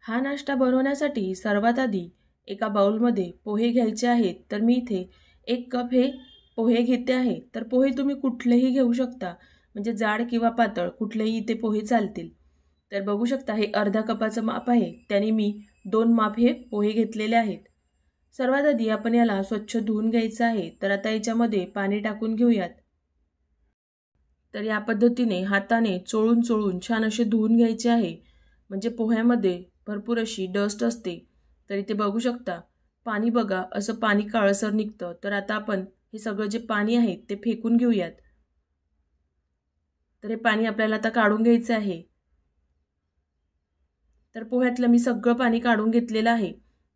हा नाश्ता बनवण्यासाठी सर्वात आधी एका बाउलमध्ये पोहे घ्यायचे आहेत. तर मी इथे 1 कप हे पोहे घेते आहे. तर पोहे तुम्ही कुठलेही घेऊ शकता, म्हणजे जाड किंवा पातळ कुठलेही इथे पोहे चालतील. तर बघू शकता हे अर्धा कपाचं माप आहे, त्याने मी 2 माप हे पोहे घेतलेले आहेत. सर्वात आधी आपण याला स्वच्छ धुवून घ्यायचं आहे. तर आता याच्यामध्ये पाणी टाकून घेऊयात. तर या पद्धतीने हाताने चोळून चोळून छान असे धुवून घ्यायचे आहे, म्हणजे पोह्यामध्ये भरपूर अशी डस्ट असते. तर इथे बघू शकता पाणी बघा असं पाणी काळसर निघतं. तर आता आपण हे सगळं जे पाणी आहे ते फेकून घेऊयात. तर हे पाणी आपल्याला आता काढून घ्यायचं आहे. तर पोह्यातलं मी सगळं पाणी काढून घेतलेलं आहे.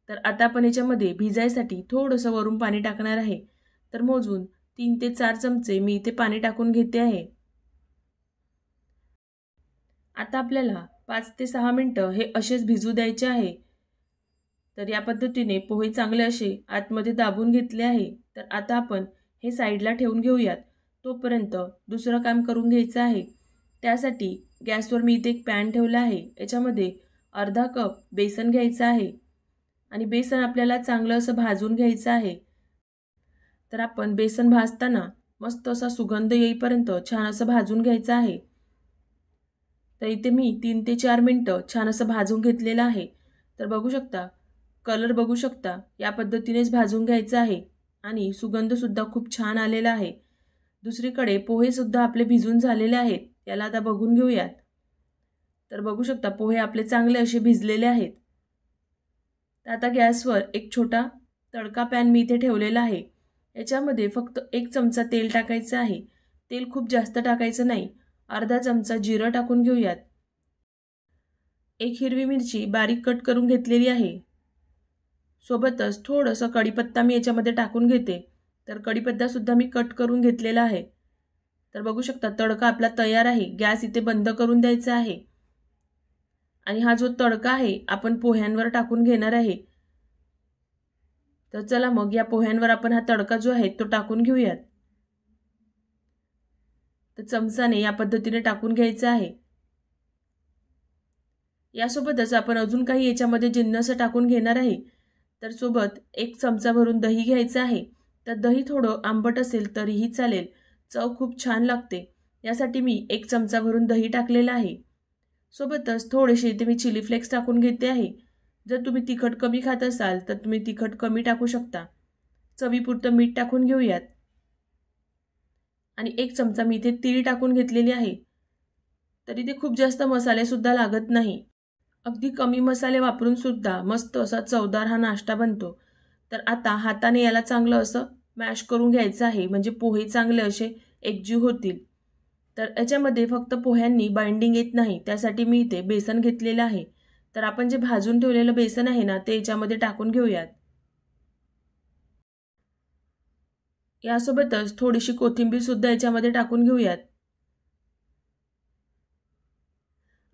तर आता आपण याच्यामध्ये भिजायसाठी थोडंसं वरून पाणी टाकणार आहे. तर मोजून 3 ते 4 चमचे मी इथे पाणी टाकून घेते आहे. आता आपल्याला 5 ते 6 मिनिटं हे असेच भिजू द्यायचे आहे. तर या पद्धतीने पोहे चांगले असे आतमध्ये दाबून घेतले आहे. तर आता आपण हे साईडला ठेवून घेऊयात. तोपर्यंत दुसरं काम करून घ्यायचं आहे. त्यासाठी गॅसवर मी इथे एक पॅन ठेवला आहे. याच्यामध्ये अर्धा कप बेसन घ्यायचं आहे आणि बेसन आपल्याला चांगलं असं भाजून घ्यायचं आहे. तर आपण बेसन भाजताना मस्त असा सुगंध येईपर्यंत छान असं भाजून घ्यायचं आहे. तर इथे मी 3 ते 4 मिनिटं छान असं भाजून घेतलेलं आहे. तर बघू शकता कलर बघू शकता या पद्धतीनेच भाजून घ्यायचं आहे आणि सुगंधसुद्धा खूप छान आलेला आहे. दुसरीकडे पोहेसुद्धा आपले भिजून झालेले आहेत. याला आता बघून घेऊयात. तर बघू शकता पोहे आपले चांगले असे भिजलेले आहेत. तर आता गॅसवर एक छोटा तडका पॅन मी इथे ठेवलेला आहे. याच्यामध्ये फक्त 1 चमचा तेल टाकायचं आहे. तेल खूप जास्त टाकायचं नाही. अर्धा चमचा जिरं टाकून घेऊयात. 1 हिरवी मिरची बारीक कट करून घेतलेली आहे. सोबतच थोडंसं कढीपत्ता मी याच्यामध्ये टाकून घेते. तर कढीपत्तासुद्धा मी कट करून घेतलेला आहे. तर बघू शकता तडका आपला तयार आहे. गॅस इथे बंद करून द्यायचा आहे आणि हा जो तडका आहे आपण पोह्यांवर टाकून घेणार आहे. तर चला मग या पोह्यांवर आपण हा तडका जो आहे तो टाकून घेऊयात. तर चमचाने या पद्धतीने टाकून घ्यायचं आहे. यासोबतच आपण अजून काही याच्यामध्ये जिन्नस टाकून घेणार आहे. तर सोबत 1 चमचा भरून दही घ्यायचं आहे. तर दही थोडं आंबट असेल तरीही चालेल, चव खूप छान लागते. यासाठी मी 1 चमचा भरून दही टाकलेला आहे. सोबतच थोडेसे इथे मी चिली फ्लेक्स टाकून घेते आहे. जर तुम्ही तिखट कमी खात असाल तर तुम्ही तिखट कमी टाकू शकता. चवीपुरतं मीठ टाकून घेऊयात आणि 1 चमचा मी इथे तीळ टाकून घेतलेली आहे. तर इथे खूप जास्त मसालेसुद्धा लागत नाही. अगदी कमी मसाले वापरून सुद्धा मस्त असा चवदार हा नाश्ता बनतो. तर आता हाताने याला चांगलं असं मॅश करून घ्यायचं आहे, म्हणजे पोहे चांगले असे एकजीव होतील. तर याच्यामध्ये फक्त पोह्यांनी बाइंडिंग येत नाही, त्यासाठी मी इथे बेसन घेतलेलं आहे. तर आपण जे भाजून ठेवलेलं बेसन आहे ना ते याच्यामध्ये टाकून घेऊयात. यासोबतच थोडीशी कोथिंबीरसुद्धा याच्यामध्ये टाकून घेऊयात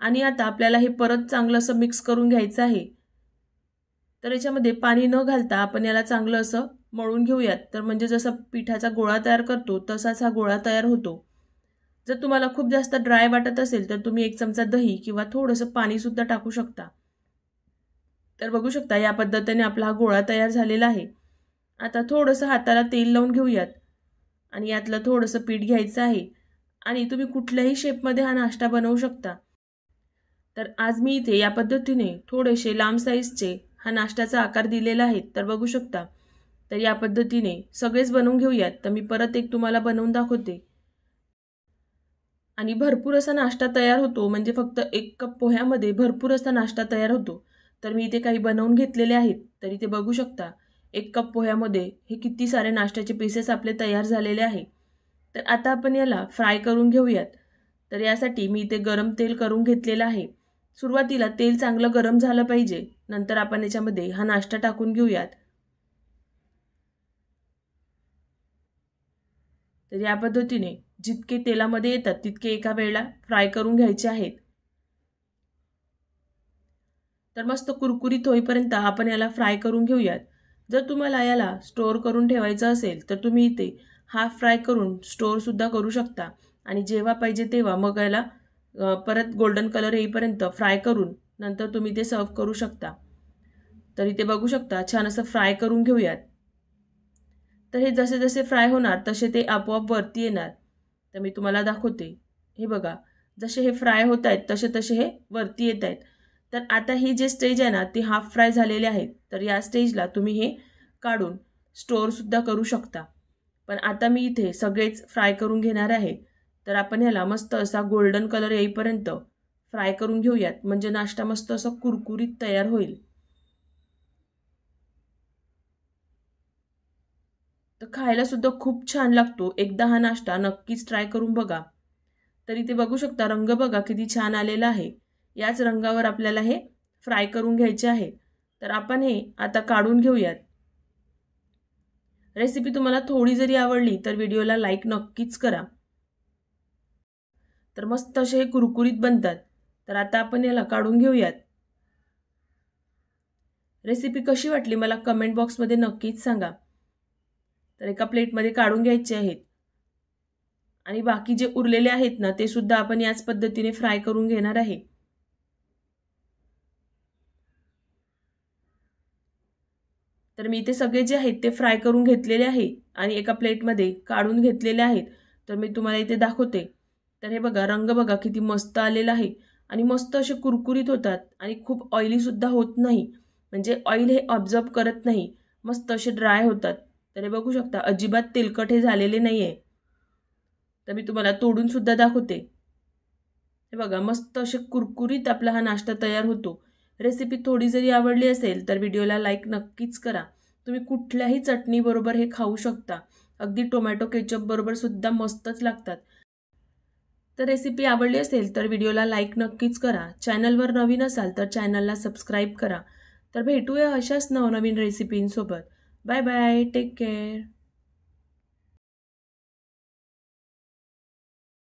आणि आता आपल्याला हे परत चांगलं असं मिक्स करून घ्यायचं आहे. तर याच्यामध्ये पाणी न घालता आपण याला चांगलं असं मळून घेऊयात. तर म्हणजे जसा पिठाचा गोळा तयार करतो तसाच हा गोळा तयार होतो. जर तुम्हाला खूप जास्त ड्राय वाटत असेल तर तुम्ही 1 चमचा दही किंवा थोडंसं पाणीसुद्धा टाकू शकता. तर बघू शकता या पद्धतीने आपला हा गोळा तयार झालेला आहे. आता थोडंसं हाताला तेल लावून घेऊयात आणि यातलं थोडंसं पीठ घ्यायचं आहे आणि तुम्ही कुठल्याही शेपमध्ये हा नाश्ता बनवू शकता. तर आज मी इथे या पद्धतीने थोडेसे लांब साईजचे हा नाश्त्याचा आकार दिलेला आहे. तर बघू शकता. तर या पद्धतीने सगळेच बनवून घेऊयात. तर मी परत एक तुम्हाला बनवून दाखवते आणि भरपूर असा नाश्ता तयार होतो, म्हणजे फक्त 1 कप पोह्यामध्ये भरपूर असा नाश्ता तयार होतो. तर मी इथे काही बनवून घेतलेले आहेत. तर इथे बघू शकता 1 कप पोह्यामध्ये हे किती सारे नाश्त्याचे पीसेस आपले तयार झालेले आहे. तर आता आपण याला फ्राय करून घेऊयात. तर यासाठी मी इथे गरम तेल करून घेतलेलं आहे. सुरुवातीला तेल चांगलं गरम झालं पाहिजे. नंतर आपण याच्यामध्ये हा नाश्ता टाकून घेऊयात. तर या पद्धतीने जितके तेलामध्ये येतात तितके एका वेळेला फ्राय करून घ्यायचे आहेत. तर मस्त कुरकुरीत होईपर्यंत आपण याला फ्राय करून घेऊयात. जर तुम्हाला याला स्टोअर करून ठेवायचं असेल तर तुम्ही इथे हाफ फ्राय करून स्टोअरसुद्धा करू शकता आणि जेव्हा पाहिजे तेव्हा मग याला परत गोल्डन कलर येईपर्यंत फ्राय करून नंतर तुम्ही ते सर्व करू शकता। तर इथे बघू शकता छान असं फ्राय करून घेऊयात। तर हे जसे जसे फ्राय होणार तसे ते आपोआप वरती येणार। तर मी तुम्हाला दाखवते। हे बघा, जसे हे फ्राय होत आहेत तसे तसे हे वरती येत आहेत। तर आता ही जे स्टेज आहे ना ती हाफ फ्राय झालेले आहेत। तर या स्टेजला तुम्ही हे काढून स्टोअरसुद्धा करू शकता। पण आता मी इथे सगळेच फ्राय करून घेणार आहे। तर आपण ह्याला मस्त असा गोल्डन कलर येईपर्यंत फ्राय करून घेऊयात, म्हणजे नाश्ता मस्त असा कुरकुरीत तयार होईल। तर खायला सुद्धा खूप छान लागतो। एकदा हा नाश्ता नक्कीच ट्राय करून बघा। तर इथे बघू शकता रंग बघा किती छान आलेला आहे। याच रंगावर आपल्याला हे फ्राय करून घ्यायचे आहे। तर आपण हे आता काढून घेऊयात। रेसिपी तुम्हाला थोडी जरी आवडली तर व्हिडिओला लाईक नक्कीच करा। तर मस्त असे हे कुरकुरीत बनतात। तर आता आपण याला काढून घेऊयात। रेसिपी कशी वाटली मला कमेंट बॉक्समध्ये नक्कीच सांगा। तर एका प्लेटमध्ये काढून घ्यायचे आहेत आणि बाकी जे उरलेले आहेत ना ते सुद्धा आपण याच पद्धतीने फ्राय करून घेणार आहे। तर मी इथे सगळे जे आहेत ते फ्राय करून घेतलेले आहे आणि एका प्लेटमध्ये काढून घेतलेले आहेत। तर मी तुम्हाला इथे दाखवते। तर हे बघा, रंग बघा किती मस्त आलेला आहे आणि मस्त असे कुरकुरीत होतात आणि खूप ऑइली सुद्धा होत नाही, म्हणजे ऑइल हे ऑब्झर्व करत नाही, मस्त असे ड्राय होतात। तर हे बघू शकता अजिबात तेलकट हे झालेले नाही आहे। तर मी तुम्हाला तोडून सुद्धा दाखवते। हे बघा, मस्त असे कुरकुरीत आपला हा नाश्ता तयार होतो। रेसिपी थोडी जरी आवडली असेल तर व्हिडिओला लाईक नक्कीच करा। तुम्ही कुठल्याही चटणीबरोबर हे खाऊ शकता, अगदी टोमॅटो केचप बरोबर सुद्धा मस्तच लागतात। तर रेसिपी आवडली असेल तर व्हिडिओला लाईक नक्कीच करा। चॅनलवर नवीन असाल तर चॅनलला सबस्क्राईब करा। तर भेटूया अशाच नवनवीन रेसिपींसोबत। Bye bye, take care.